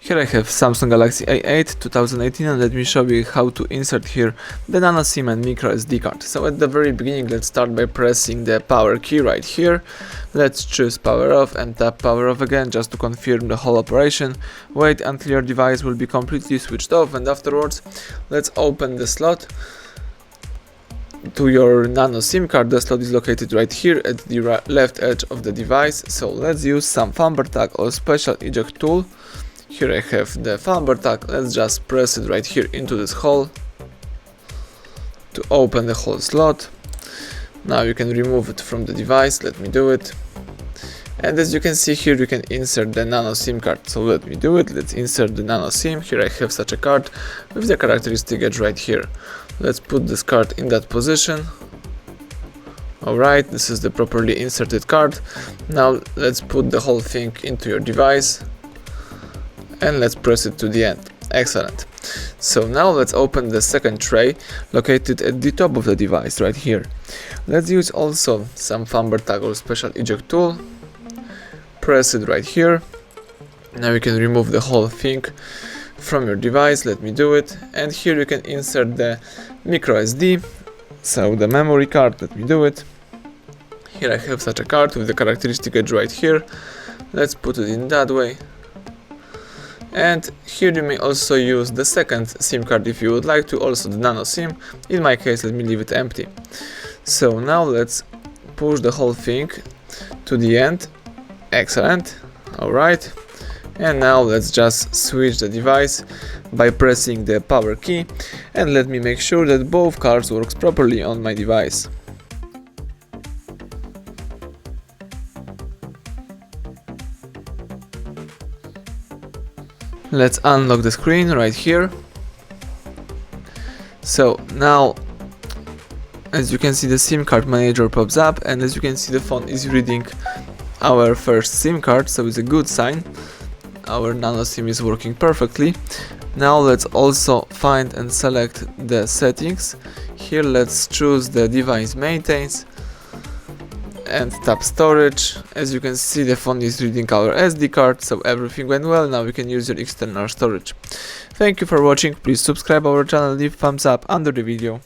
Here I have Samsung Galaxy A8 2018, and let me show you how to insert here the Nano SIM and micro SD card. So at the very beginning, let's start by pressing the power key right here. Let's choose power off and tap power off again just to confirm the whole operation. Wait until your device will be completely switched off, and afterwards let's open the slot to your Nano SIM card. The slot is located right here at the left edge of the device. So let's use some thumb tag or special eject tool. Here I have the thumb tag. Let's just press it right here into this hole to open the whole slot. Now you can remove it from the device. Let me do it. And as you can see here, you can insert the Nano SIM card. So let me do it. Let's insert the Nano SIM. Here I have such a card with the characteristic edge right here. Let's put this card in that position. Alright, this is the properly inserted card. Now let's put the whole thing into your device and let's press it to the end. Excellent. So now let's open the second tray located at the top of the device right here. Let's use also some thumb tag or special eject tool. Press it right here. Now you can remove the whole thing from your device. Let me do it. And here you can insert the micro SD, so the memory card. Let me do it. Here I have such a card with the characteristic edge right here. Let's put it in that way. And here you may also use the second SIM card if you would like to, also the Nano SIM. In my case, let me leave it empty. So now let's push the whole thing to the end. Excellent. Alright. And now let's just switch the device by pressing the power key, and let me make sure that both cards works properly on my device. Let's unlock the screen right here. So now, as you can see, the SIM card manager pops up, and as you can see, the phone is reading our first SIM card, so it's a good sign. Our Nano SIM is working perfectly. Now let's also find and select the settings. Here let's choose the device maintains and tap storage. As you can see, the phone is reading our SD card, so everything went well. Now we can use your external storage. Thank you for watching. Please subscribe our channel, leave thumbs up under the video.